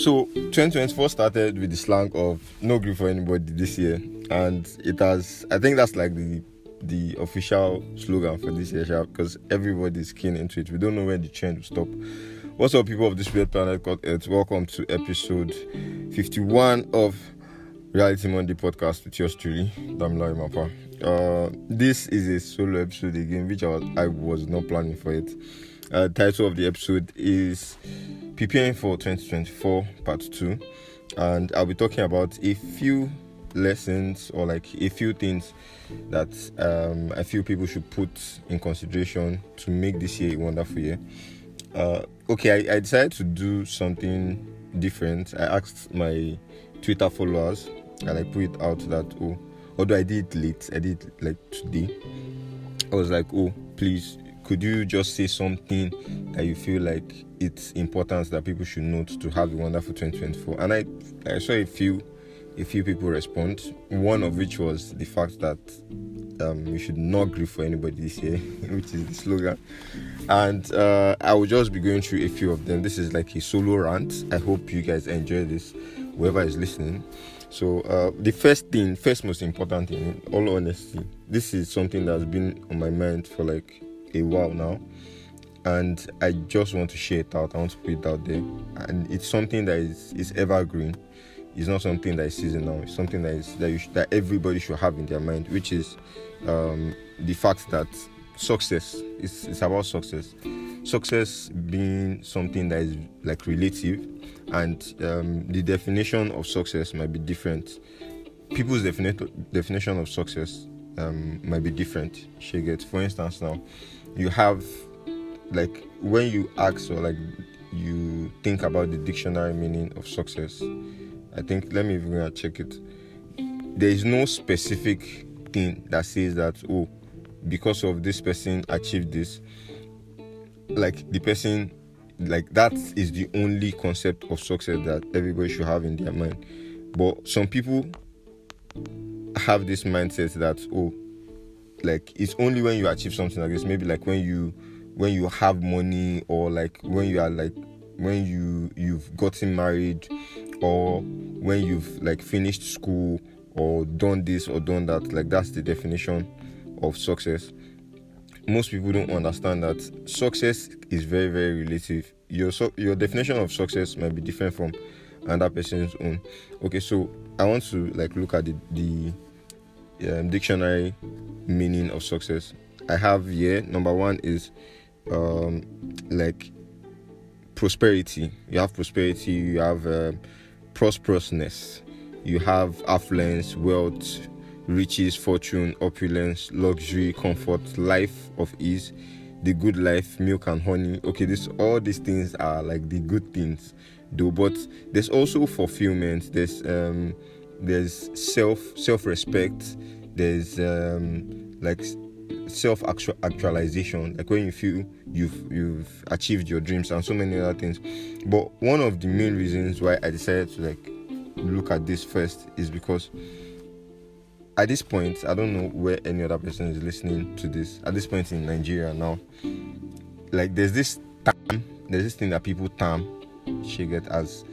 So 2024 started with the slang of no grief for anybody this year, and it has. I think that's like the official slogan for this year, because everybody's keen into it. We don't know when the trend will stop. What's up, people of this weird planet called Earth? Welcome to episode 51 of Reality Monday podcast with yours truly, Damilari Mapa. This is a solo episode again, which I was not planning for it. Title of the episode is Preparing for 2024 Part 2, and I'll be talking about a few lessons or like a few things that I feel people should put in consideration to make this year a wonderful year. I decided to do something different. I asked my Twitter followers and I put it out that, although I did it late, I did it like today. I was like, please, could you just say something that you feel like it's important that people should note to have a wonderful 2024? And I saw a few people respond, one of which was the fact that we should not grieve for anybody this year, which is the slogan. And I will just be going through a few of them. This is like a solo rant. I hope you guys enjoy this, whoever is listening. So the first most important thing, in all honesty, this is something that's been on my mind for like a while now, and I just want to share it out. I want to put it out there, and it's something that is evergreen. It's not something that is seasonal. It's something that everybody should have in their mind, which is the fact that success it's about success. Success being something that is like relative, and the definition of success might be different. People's definition of success might be different. For instance, now you have, like, when you ask or like you think about the dictionary meaning of success, I think, let me even check it. There is no specific thing that says that, because of this person achieved this, like the person, like that is the only concept of success that everybody should have in their mind. But some people have this mindset that, like it's only when you achieve something like this, maybe like when you have money, or like when you've gotten married, or when you've like finished school or done this or done that, like that's the definition of success. Most people don't understand that success is very, very relative. Your definition of success might be different from another person's own. Okay, so I want to like look at the dictionary meaning of success. I have here, number one is like prosperity. You have prosperity, you have prosperousness, you have affluence, wealth, riches, fortune, opulence, luxury, comfort, life of ease, the good life, milk and honey. Okay, all these things are like the good things though, but there's also fulfillment. There's self-respect. There's like self-actualization, like when you feel you've achieved your dreams, and so many other things. But one of the main reasons why I decided to like look at this first is because at this point, I don't know where any other person is listening to this, at this point in Nigeria now, like there's this thing that people term get as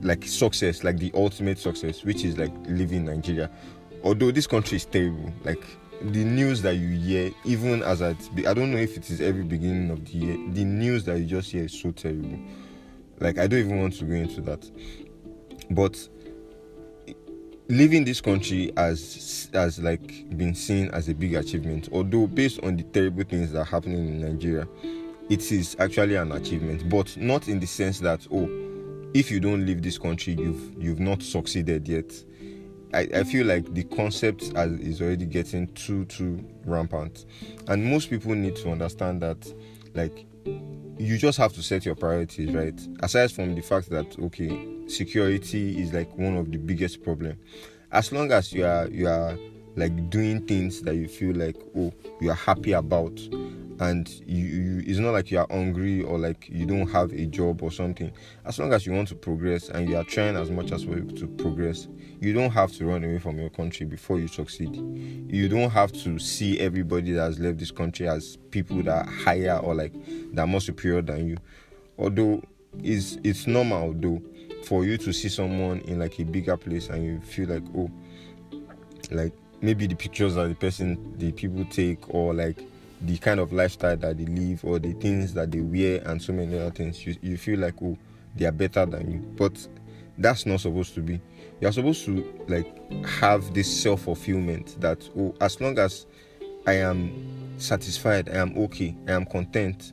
like success, like the ultimate success, which is like living in Nigeria. Although this country is terrible, like the news that you hear, even I don't know if it is every beginning of the year, the news that you just hear is so terrible. Like I don't even want to go into that. But living this country has like been seen as a big achievement. Although based on the terrible things that are happening in Nigeria, it is actually an achievement, but not in the sense that if you don't leave this country, you've not succeeded yet. I feel like the concept is already getting too rampant, and most people need to understand that, like, you just have to set your priorities right. Aside from the fact that security is like one of the biggest problem, as long as you are like doing things that you feel like you are happy about, and you it's not like you are hungry or like you don't have a job or something. As long as you want to progress and you are trying as much as possible to progress, you don't have to run away from your country before you succeed. You don't have to see everybody that has left this country as people that are higher or like that are more superior than you. Although it's normal though for you to see someone in like a bigger place and you feel like, oh, like maybe the pictures that the people take, or like the kind of lifestyle that they live, or the things that they wear, and so many other things, you feel like, oh, they are better than you. But that's not supposed to be. You're supposed to like have this self-fulfillment that, oh, as long as I am satisfied, I am okay, I am content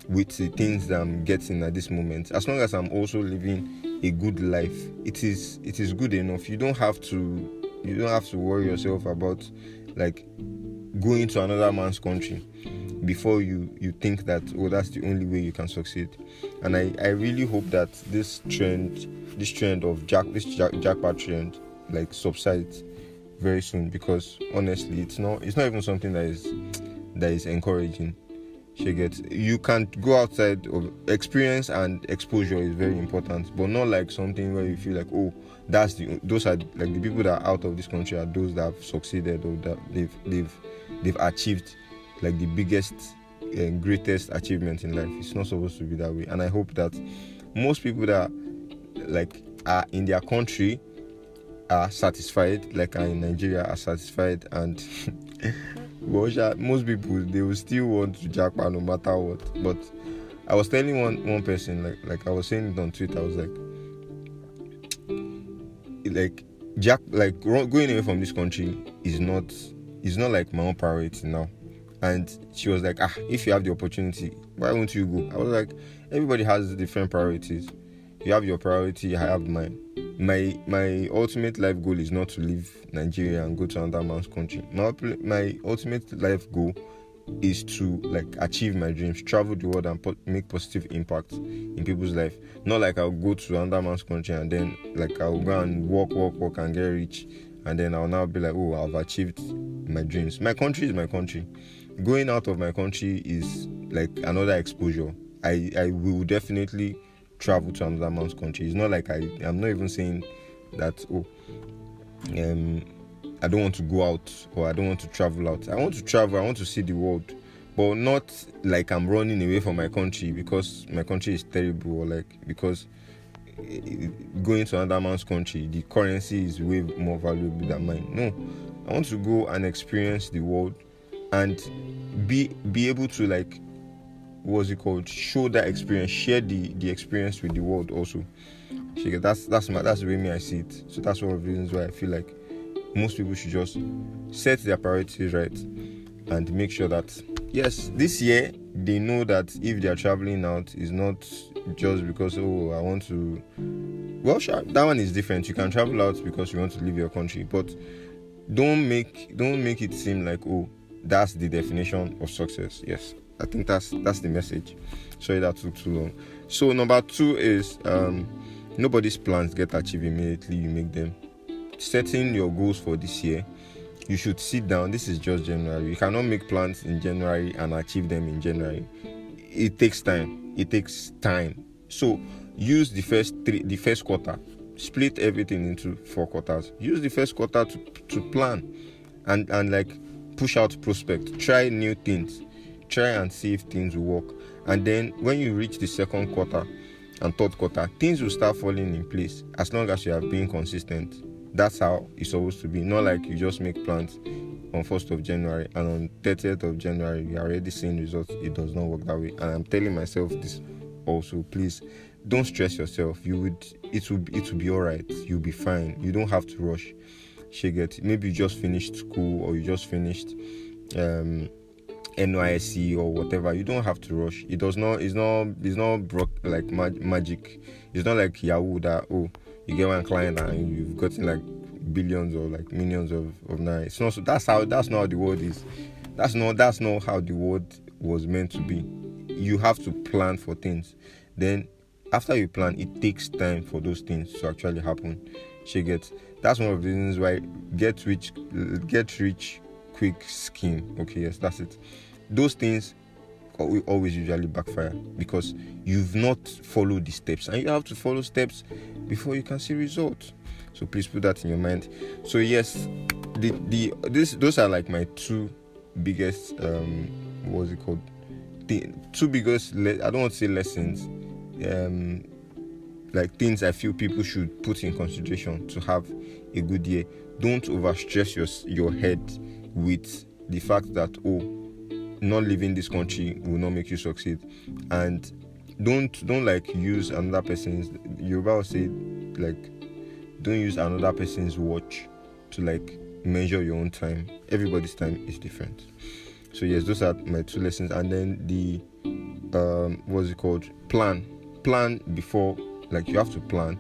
with the things that I'm getting at this moment, as long as I'm also living a good life, it is good enough. You don't have to worry yourself about like going to another man's country before you think that, oh, that's the only way you can succeed. And I really hope that this trend of jackpot trend like subsides very soon, because honestly it's not even something that is encouraging. You can't go outside of experience, and exposure is very important, but not like something where you feel like, oh, those are like the people that are out of this country are those that have succeeded, or that they've achieved like the biggest and greatest achievement in life. It's not supposed to be that way. And I hope that most people that like are in their country are satisfied, like are in Nigeria, are satisfied, and most people, they will still want to jackpot no matter what. But I was telling one person, like I was saying it on Twitter, I was like going away from this country is not like my own priority now. And she was like, if you have the opportunity, why won't you go? I was like, everybody has different priorities. You have your priority, I have mine. My ultimate life goal is not to leave Nigeria and go to another man's country. My ultimate life goal is to like achieve my dreams, travel the world, and make positive impact in people's life. Not like I'll go to another man's country and then like I'll go and work and get rich, and then I'll now be like, oh, I've achieved my dreams. My country is my country. Going out of my country is like another exposure. I will definitely travel to another man's country. It's not like I'm not even saying that, I don't want to go out, or I don't want to travel out. I want to travel, I want to see the world, but not like I'm running away from my country because my country is terrible, or like because going to another man's country, the currency is way more valuable than mine. No, I want to go and experience the world and be able to like, show that experience, share the experience with the world also. That's the way I see it. So that's one of the reasons why I feel like most people should just set their priorities right and make sure that, yes, this year they know that if they are traveling out, is not just because, oh, I want to. Well, sure, that one is different. You can travel out because you want to leave your country, but don't make it seem like, oh, that's the definition of success. Yes, I think that's the message. Sorry that took too long. So number 2 is nobody's plans get achieved immediately you make them. Setting your goals for this year, you should sit down. This is just January. You cannot make plans in January and achieve them in January. It takes time. So use the first quarter. Split everything into 4 quarters. Use the first quarter to plan and like push out prospect. Try new things. Try and see if things will work. And then when you reach the second quarter and third quarter, things will start falling in place as long as you are being consistent. That's how it's supposed to be. Not like you just make plans on 1st of January and on 30th of January you're already seeing results. It does not work that way. And I'm telling myself this also. Please don't stress yourself. It will be alright. You'll be fine. You don't have to rush. Maybe you just finished school, or you just finished NYSC or whatever. You don't have to rush. It's not like magic. It's not like Yahoo that, oh, you get one client and you've gotten like billions or like millions of naira. It's not so. That's not how the world is. That's not how the world was meant to be. You have to plan for things. Then after you plan, it takes time for those things to actually happen. That's one of the reasons why get rich quick scheme. Okay, yes, that's it. Those things will always usually backfire because you've not followed the steps, and you have to follow steps before you can see results. So please put that in your mind. So yes, those are like my 2 biggest the 2 biggest I don't want to say lessons, like things I feel people should put in consideration to have a good year. Don't overstress your head with the fact that not leaving this country will not make you succeed, and don't like use another person's, Yoruba will say, like, don't use another person's watch to like measure your own time. Everybody's time is different. So yes, those are my 2 lessons. And then the what's it called, plan before, like you have to plan,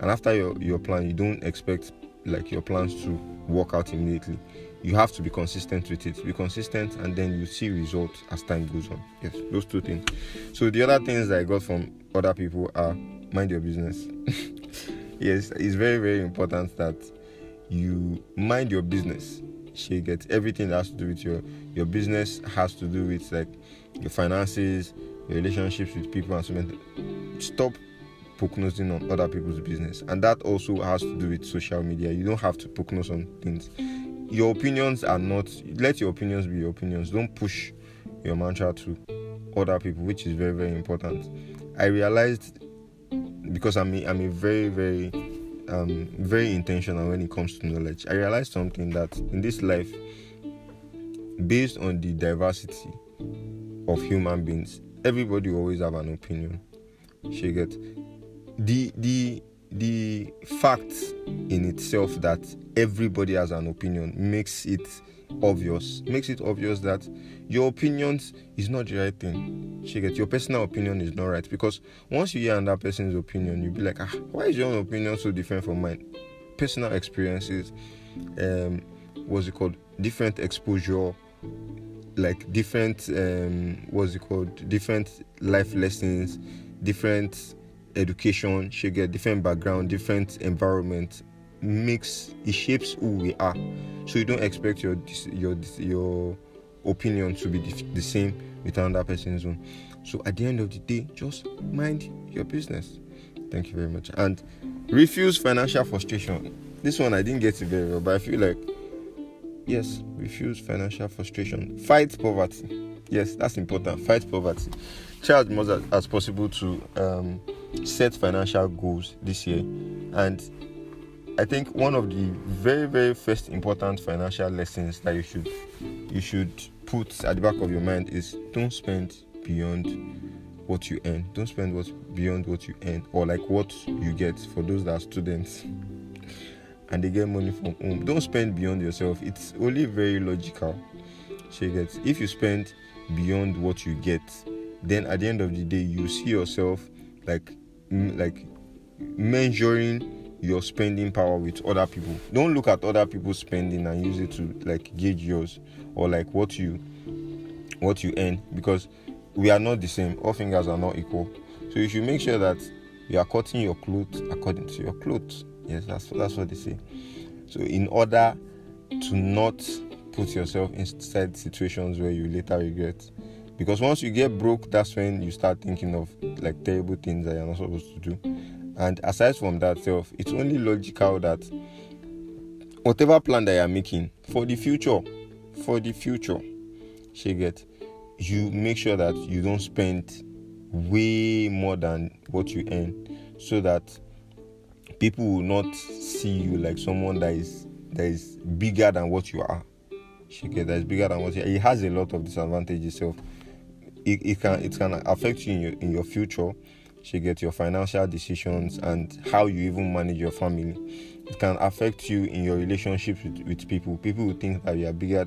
and after your plan, you don't expect like your plans to work out immediately. You have to be consistent with it. Be consistent, and then you see results as time goes on. Yes, those 2 things. So the other things I got from other people are mind your business. Yes, it's very, very important that you mind your business. She gets everything that has to do with your business, has to do with like your finances, your relationships with people, and so many. Stop poke-nosing on other people's business, and that also has to do with social media. You don't have to poke-nose on things. Your opinions are not. Let your opinions be your opinions. Don't push your mantra to other people, which is very, very important. I realized, because I'm a very, very very intentional when it comes to knowledge. I realized something, that in this life, based on the diversity of human beings, everybody will always have an opinion. She get the fact in itself that everybody has an opinion makes it obvious that your opinions is not the right thing. She get your personal opinion is not right, because once you hear another person's opinion, you'll be like, why is your own opinion so different from mine? Personal experiences, different exposure, like different different life lessons, different education. She get different background, different environment. It shapes who we are. So you don't expect your opinion to be the same with another person's own. So at the end of the day, just mind your business. Thank you very much. And refuse financial frustration. This one I didn't get it very well, but I feel like, yes, refuse financial frustration. Fight poverty. Yes, that's important. Fight poverty. Try as much as possible to set financial goals this year. And I think one of the very, very first important financial lessons that you should put at the back of your mind is, don't spend beyond what you earn. Don't spend beyond what you earn, or like what you get. For those that are students and they get money from home, don't spend beyond yourself. It's only very logical. If you spend beyond what you get, then at the end of the day, you see yourself like measuring your spending power with other people. Don't look at other people's spending and use it to like gauge yours, or like what you earn, because we are not the same. All fingers are not equal. So you should make sure that you are cutting your clothes according to your clothes. Yes, that's what they say. So in order to not put yourself inside situations where you later regret, because once you get broke, that's when you start thinking of like terrible things that you're not supposed to do. And aside from that, it's only logical that whatever plan that you're making for the future, you make sure that you don't spend way more than what you earn, so that people will not see you like someone that is bigger than what you are. That is bigger than what you are. It has a lot of disadvantages. It can affect you in your future. Your financial decisions and how you even manage your family. It can affect you in your relationships with people. People will think that you are bigger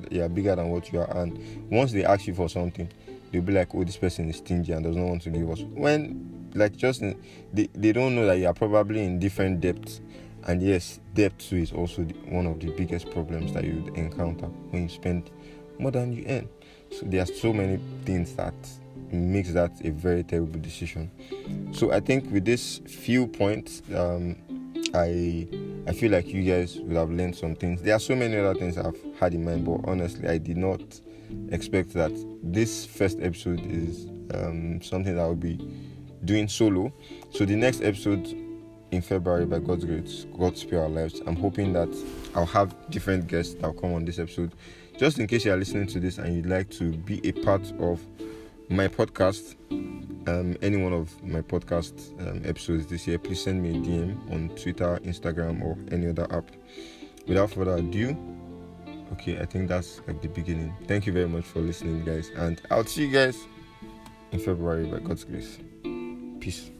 than what you are, and once they ask you for something, they'll be like, this person is stingy and does not want to give us. When they don't know that you are probably in different depths. And yes, debt too is also one of the biggest problems that you would encounter when you spend more than you earn. So there are so many things that makes that a very terrible decision. So I think with these few points, I feel like you guys will have learned some things. There are so many other things I've had in mind, but honestly, I did not expect that this first episode is something that I'll be doing solo. So the next episode in February, by God's grace, God spare our lives, I'm hoping that I'll have different guests that will come on this episode. Just in case you are listening to this and you'd like to be a part of my podcast, any one of my podcast episodes this year, please send me a DM on Twitter, Instagram, or any other app. Without further ado, okay, I think that's like the beginning. Thank you very much for listening, guys, and I'll see you guys in February by God's grace. Peace.